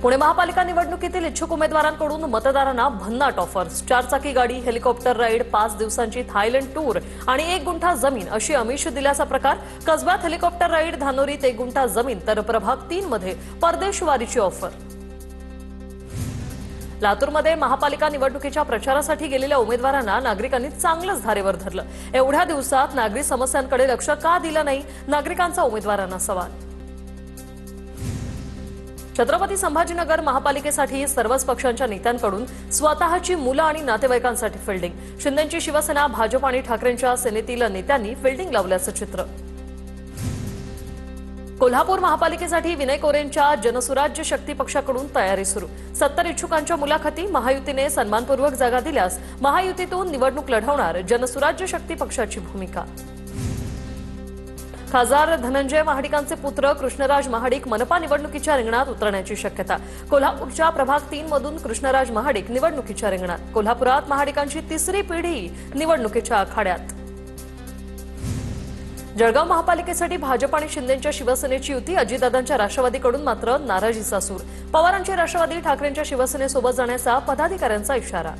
पुणे महापालिका निवडणुकीतील इच्छुक उमेदवारांकडून मतदारांना भन्नाट ऑफर्स, 4 चाकी गाडी, हेलिकॉप्टर राईड, 5 दिवसांची थायलंड टूर आणि 1 गुंठा जमीन अशी आमिष दिल्याचा प्रकार. कसब्यात हेलिकॉप्टर राईड, धानोरीत 1 गुंठा जमीन तर प्रभाग 3 मध्ये परदेशवारीची ऑफर. लातूरमध्ये महापालिका निवडणुकीच्या प्रचारासाठी गेलेल्या उमेदवारांना नागरिकांनी चांगलंच धारेवर धरलं. एवढ्या दिवसात नागरी समस्यांकडे लक्ष का दिलं नाही, नागरिकांचा उमेदवारांना सवाल. छत्रपती संभाजीनगर महापालिकेसाठी सर्वच पक्षांच्या नेत्यांकडून स्वतःची मुलं आणि नातेवाईकांसाठी फिल्डिंग. शिंदेंची शिवसेना, भाजप आणि ठाकरेंच्या सेनेतील नेत्यांनी फिल्डिंग लावल्याचं चित्र. कोल्हापूर महापालिकेसाठी विनय कोरेंच्या जनसुराज्य शक्ती पक्षाकडून तयारी सुरू. 70 इच्छुकांच्या मुलाखती. महायुतीने सन्मानपूर्वक जागा दिल्यास महायुतीतून निवडणूक लढवणार, जनसुराज्य शक्ती पक्षाची भूमिका. खासदार धनंजय महाडिकांचे पुत्र कृष्णराज महाडिक मनपा निवडणुकीच्या रिंगणात उतरण्याची शक्यता. कोल्हापूरच्या प्रभाग 3 मधून कृष्णराज महाडिक निवडणुकीच्या रिंगणात. कोल्हापुरात महाडिकांची 3री पिढी निवडणुकीच्या आखाड्यात. जळगाव महापालिकेसाठी भाजप आणि शिंदेंच्या शिवसेनेची युती. अजितदादांच्या राष्ट्रवादीकडून मात्र नाराजीचा सूर. पवारांची राष्ट्रवादी, ठाकरेंच्या शिवसेनेसोबत जाण्याचा पदाधिकाऱ्यांचा इशारा.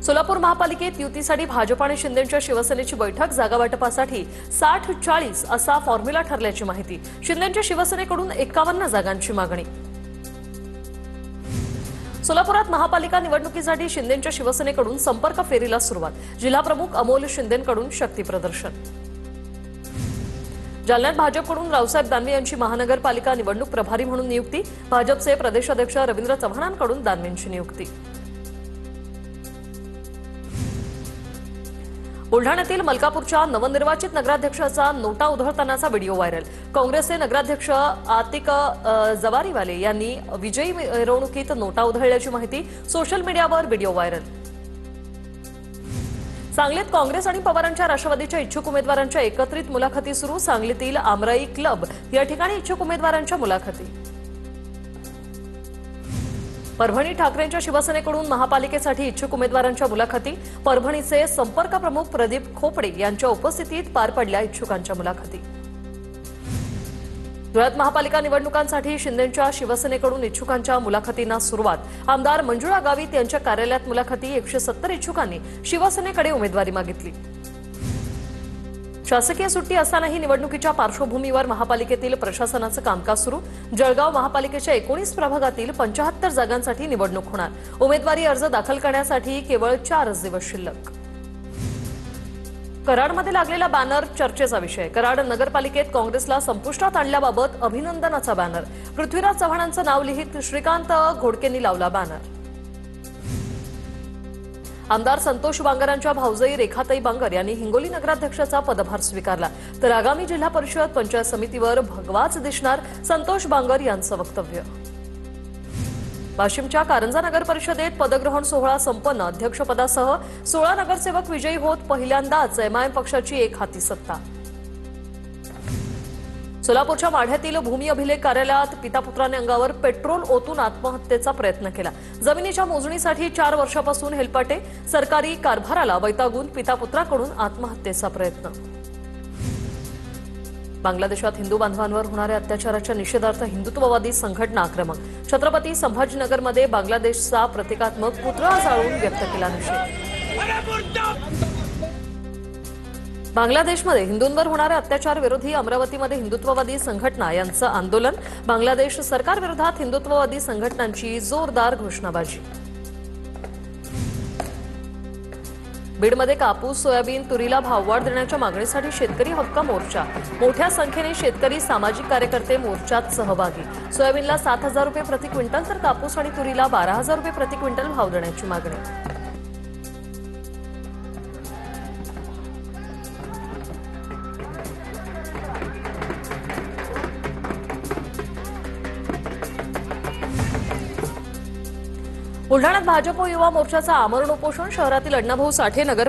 सोलापूर महापालिकेत युतीसाठी भाजप आणि शिंदेंच्या शिवसेनेची बैठक. जागा वाटपासाठी 60-40 असा फॉर्म्युला ठरल्याची माहिती. शिंदेंच्या शिवसेनेकडून 51 जागांची मागणी. सोलापुरात महापालिका निवडणुकीसाठी शिंदेंच्या शिवसेनेकडून संपर्क फेरीला सुरुवात. जिल्हाप्रमुख अमोल शिंदेंकडून शक्ती प्रदर्शन. जालन्यात भाजपकडून रावसाहेब दानवे यांची महानगरपालिका निवडणूक प्रभारी म्हणून नियुक्ती. भाजपचे प्रदेशाध्यक्ष रवींद्र चव्हाणांकडून दानवेंची नियुक्ती. बुलढाण्यातील मलकापूरच्या नवनिर्वाचित नगराध्यक्षाचा नोटा उधळतानाचा व्हिडिओ व्हायरल. काँग्रेसचे नगराध्यक्ष आतिक जवारीवाले यांनी विजयी मिरवणुकीत नोटा उधळल्याची माहिती. सोशल मीडियावर व्हिडिओ व्हायरल. सांगलीत काँग्रेस आणि पवारांच्या राष्ट्रवादीच्या इच्छुक उमेदवारांच्या एकत्रित मुलाखती सुरू. सांगलीतील आमराई क्लब या ठिकाणी इच्छुक उमेदवारांच्या मुलाखती. परभणी ठाकरेंच्या शिवसेनेकडून महापालिकेसाठी इच्छुक उमेदवारांच्या मुलाखती. परभणीचे संपर्क प्रमुख प्रदीप खोपडे यांच्या उपस्थितीत पार पडल्या इच्छुकांच्या मुलाखती. धुळ्यात महापालिका निवडणुकांसाठी शिंदेंच्या शिवसेनेकडून इच्छुकांच्या मुलाखतींना सुरुवात. आमदार मंजुळा गावित यांच्या कार्यालयात मुलाखती. 170 इच्छुकांनी शिवसेनेकडे उमेदवारी मागितली. शासकीय सुट्टी असतानाही निवडणुकीच्या पार्श्वभूमीवर महापालिकेतील प्रशासनाचं कामकाज सुरू. जळगाव महापालिकेच्या 19 प्रभागातील 75 जागांसाठी निवडणूक होणार. उमेदवारी अर्ज दाखल करण्यासाठी केवळ 4 दिवस शिल्लक. कराडमध्ये लागलेला बॅनर चर्चेचा विषय. कराड नगरपालिकेत काँग्रेसला संपुष्टात आणल्याबाबत अभिनंदनाचा बॅनर. पृथ्वीराज चव्हाणांचं नाव लिहित श्रीकांत घोडकेंनी लावला बॅनर. आमदार संतोष बांगरांच्या भाऊजाई रेखाताई बांगर यांनी हिंगोली नगराध्यक्षाचा पदभार स्वीकारला. तर आगामी जिल्हा परिषद पंचायत समितीवर भगवाच दिसणार, संतोष बांगर यांचं वक्तव्य. वाशिमच्या कारंजा नगर परिषदेत पदग्रहण सोहळा संपन्न. अध्यक्षपदासह 16 नगरसेवक विजयी होत पहिल्यांदाच एमआयएम पक्षाची एक हाती सत्ता. सोलापूरच्या माढ्यातील भूमी अभिलेख कार्यालयात पितापुत्राने अंगावर पेट्रोल ओतून आत्महत्येचा प्रयत्न केला. जमिनीच्या मोजणीसाठी 4 वर्षापासून हेलपाटे. सरकारी कारभाराला वैतागून पितापुत्राकडून आत्महत्येचा प्रयत्न. बांगलादेशात हिंदू बांधवांवर होणाऱ्या अत्याचाराच्या निषेधार्थ हिंदुत्ववादी संघटना आक्रमक. छत्रपती संभाजीनगरमध्ये बांगलादेशचा प्रतिकात्मक पुतळा जाळून व्यक्त केला निषेध. बांगलादेशमध्ये हिंदूंवर होणाऱ्या अत्याचार विरोधी अमरावतीमध्ये हिंदुत्ववादी संघटना यांचं आंदोलन. बांगलादेश सरकारविरोधात हिंदुत्ववादी संघटनांची जोरदार घोषणाबाजी. बीडमध्ये कापूस, सोयाबीन, तुरीला भाववाढ देण्याच्या मागणीसाठी शेतकरी हक्क मोर्चा. मोठ्या संख्येने शेतकरी, सामाजिक कार्यकर्ते मोर्चात सहभागी. सोयाबीनला 7,000 रुपये प्रति क्विंटल तर कापूस आणि तुरीला 12,000 रुपये प्रति क्विंटल भाव देण्याची मागणी. बुलढाण्यात भाजप युवा मोर्चाचा आमरण उपोषण. शहरातील अण्णाभाऊ साठे नगर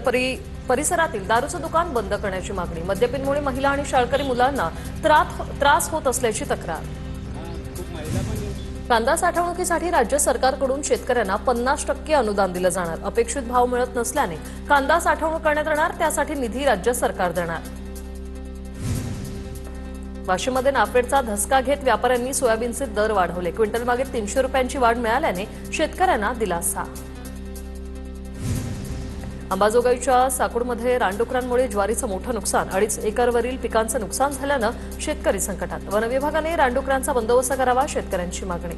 परिसरातील दारूचं दुकान बंद करण्याची मागणी. मद्यपिनमुळे महिला आणि शाळकरी मुलांना त्रास होत असल्याची तक्रार. कांदा साठवणुकीसाठी राज्य सरकारकडून शेतकऱ्यांना 50% अनुदान दिलं जाणार. अपेक्षित भाव मिळत नसल्याने कांदा साठवणूक करण्यात येणार, त्यासाठी निधी राज्य सरकार देणार. वाशिममध्ये नाफेडचा धसका घेत व्यापाऱ्यांनी सोयाबीनचे दर वाढवले. क्विंटल मागे 300 रुपयांची वाढ मिळाल्याने शेतकऱ्यांना दिलासा. अंबाजोगाईच्या साकुडमध्ये रानडुकरांमुळे ज्वारीचं मोठं नुकसान. 2.5 एकरवरील पिकांचं नुकसान झाल्यानं शेतकरी संकटात. वन विभागाने रानडुकरांचा बंदोबस्त करावा, शेतकऱ्यांची मागणी.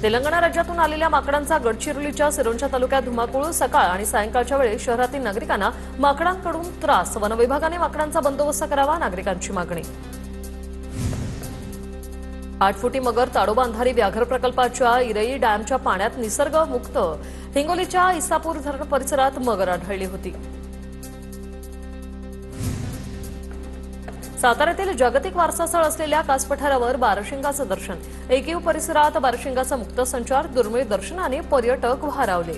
तेलंगणा राज्यातून आलेल्या माकडांचा गडचिरोलीच्या सिरोंचा तालुक्यात धुमाकूळ. सकाळ आणि सायंकाळच्या वेळी शहरातील नागरिकांना माकडांकडून त्रास. वन विभागाने माकडांचा बंदोबस्त करावा, नागरिकांची मागणी. 8 फुटी मगर ताडोबा अंधारी व्याघ्र प्रकल्पाच्या इरई डॅमच्या पाण्यात निसर्गमुक्त. हिंगोलीच्या इसापूर धरण परिसरात मगर आढळली होती. साताऱ्यातील जागतिक वारसास्थळ असलेल्या कास पठारावर बारशिंगाचं दर्शन. एकीव परिसरात बारशिंगाचा मुक्त संचार. दुर्मिळ दर्शनाने पर्यटक भारावले.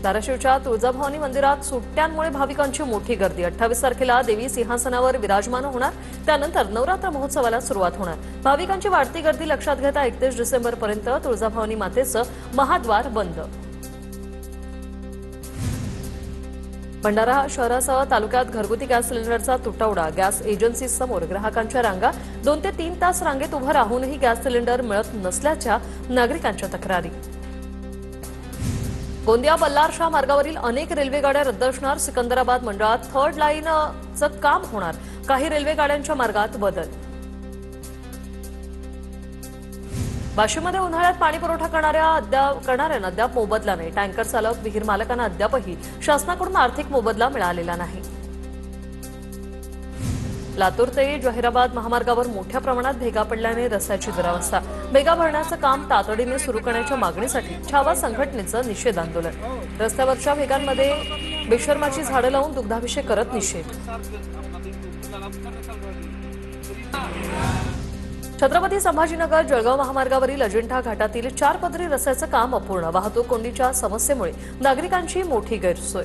धाराशिवच्या तुळजाभवानी मंदिरात सुट्ट्यांमुळे भाविकांची मोठी गर्दी. 28 तारखेला देवी सिंहासनावर विराजमान होणार. त्यानंतर नवरात्र महोत्सवाला सुरुवात होणार. भाविकांची वाढती गर्दी लक्षात घेता 31 डिसेंबरपर्यंत तुळजाभवानी मातेचं महाद्वार बंद. भंडारा शहरासह तालुक्यात घरगुती गॅस सिलेंडरचा तुटवडा. गॅस एजन्सीसमोर ग्राहकांच्या रांगा. 2 ते 3 तास रांगेत उभं राहूनही गॅस सिलेंडर मिळत नसल्याच्या नागरिकांच्या तक्रारी. गोंदिया बल्लारशाह मार्गावरील अनेक रेल्वे गाड्या रद्द असणार. सिकंदराबाद मंडळात 3rd लाईनचं काम होणार. काही रेल्वे गाड्यांच्या मार्गात बदल. वाशिममध्ये उन्हाळ्यात पाणी पुरवठा करणाऱ्यांना अद्याप मोबदला नाही. टँकर चालक, विहीर मालकांना अद्यापही शासनाकडून आर्थिक मोबदला मिळालेला नाही. लातूर ते जहिराबाद महामार्गावर मोठ्या प्रमाणात भेगा पडल्याने रस्त्याची दुरावस्था. भेगा भरण्याचं काम तातडीने सुरू करण्याच्या मागणीसाठी छावा संघटनेचं निषेध आंदोलन. रस्त्यावरच्या भेगांमध्ये बेशर्माची झाडं लावून दुग्धाभिषेक करत निषेध. छत्रपती संभाजीनगर जळगाव महामार्गावरील अजिंठा घाटातील 4 पदरी रस्त्याचं काम अपूर्ण. वाहतूक कोंडीच्या समस्येमुळे नागरिकांची मोठी गैरसोय.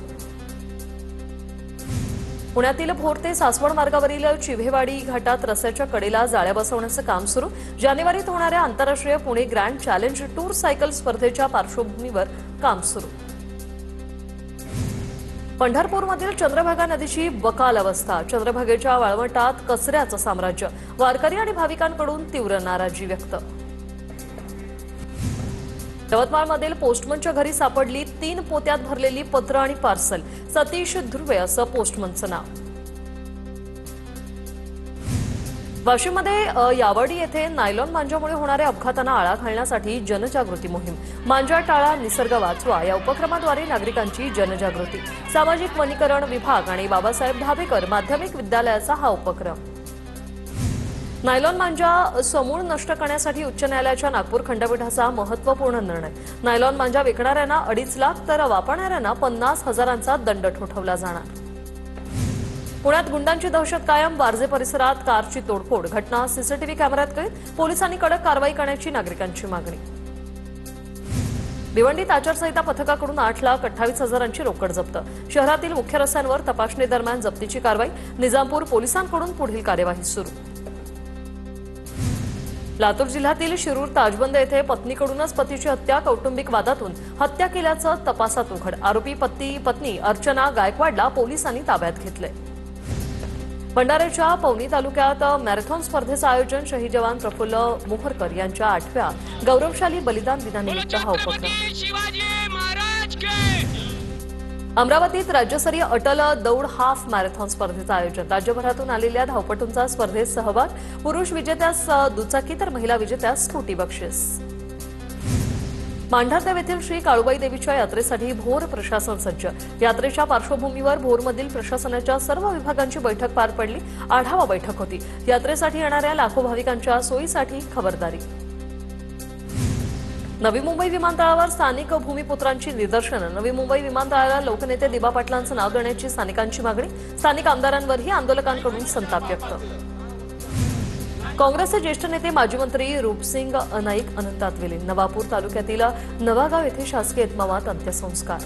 पुण्यातील भोर ते सासवड मार्गावरील चिव्हेवाडी घाटात रस्त्याच्या कडेला जाळ्या बसवण्याचं काम सुरू. जानेवारीत होणाऱ्या आंतरराष्ट्रीय Pune grand challenge tour cycle स्पर्धेच्या पार्श्वभूमीवर काम सुरू. पंढरपूरमधील चंद्रभागा नदीची बकाल अवस्था. चंद्रभागेच्या वाळवंटात कचऱ्याचं साम्राज्य. वारकरी आणि भाविकांकडून तीव्र नाराजी व्यक्त. यवतमाळमधील पोस्टमनच्या घरी सापडली 3 पोत्यात भरलेली पत्र आणि पार्सल. सतीश ध्रुवे असं पोस्टमनचं नाव. वाशिममध्ये यावडी येथे नायलॉन मांजामुळे होणाऱ्या अपघातांना आळा घालण्यासाठी जनजागृती मोहीम. मांजा टाळा, निसर्ग वाचवा या उपक्रमाद्वारे नागरिकांची जनजागृती. सामाजिक वनीकरण विभाग आणि बाबासाहेब धाबेकर माध्यमिक विद्यालयाचा हा उपक्रम. नायलॉन मांजा समूळ नष्ट करण्यासाठी उच्च न्यायालयाच्या नागपूर खंडपीठाचा महत्त्वपूर्ण निर्णय. नायलॉन मांजा विकणाऱ्यांना 2.5 लाख तर वापरणाऱ्यांना 50,000चा दंड ठोठावला जाणार. पुण्यात गुंडांची दहशत कायम. वारजे परिसरात कारची तोडफोड. घटना सीसीटीव्ही कॅमेऱ्यात कैद. पोलिसांनी कडक कारवाई करण्याची नागरिकांची मागणी. भिवंडीत आचारसंहिता पथकाकडून 8,28,000ची रोकड जप्त. शहरातील मुख्य रस्त्यांवर तपासणी दरम्यान जप्तीची कारवाई. निजामपूर पोलिसांकडून पुढील कार्यवाही सुरू. लातूर जिल्ह्यातील शिरूर ताजबंद येथे पत्नीकडूनच पतीची हत्या. कौटुंबिक वादातून हत्या केल्याचं तपासात उघड. आरोपी पत्नी अर्चना गायकवाडला पोलिसांनी ताब्यात घेतले. भंडाऱ्याच्या पवनी तालुक्यात मॅरेथॉन स्पर्धेचं आयोजन. शहीद जवान प्रफुल्ल मोहरकर यांच्या 8व्या गौरवशाली बलिदान दिनानिमित्त हा उपक्रम. अमरावतीत राज्यस्तरीय अटल दौड हाफ मॅरेथॉन स्पर्धेचं आयोजन. राज्यभरातून आलेल्या धावपटूंचा स्पर्धेत सहभाग. पुरुष विजेत्यास दुचाकी तर महिला विजेत्यास स्कूटी बक्षीस. मांढरदेव येथील श्री काळूबाई देवीच्या यात्रेसाठी भोर प्रशासन सज्ज. यात्रेच्या पार्श्वभूमीवर भोरमधील प्रशासनाच्या सर्व विभागांची बैठक पार पडली. आढावा बैठक होती. यात्रेसाठी येणाऱ्या लाखो भाविकांच्या सोयीसाठी खबरदारी. नवी मुंबई विमानतळावर स्थानिक भूमिपुत्रांची निदर्शनं. नवी मुंबई विमानतळाला लोकनेते दिबा पाटलांचं नाव देण्याची स्थानिकांची मागणी. स्थानिक आमदारांवरही आंदोलकांकडून संताप व्यक्त. काँग्रेसचे ज्येष्ठ नेते माजी मंत्री रूपसिंग नाईक अनंतात विलीन. नवापूर तालुक्यातील नवागाव येथे शासकीय इतमामात अंत्यसंस्कार.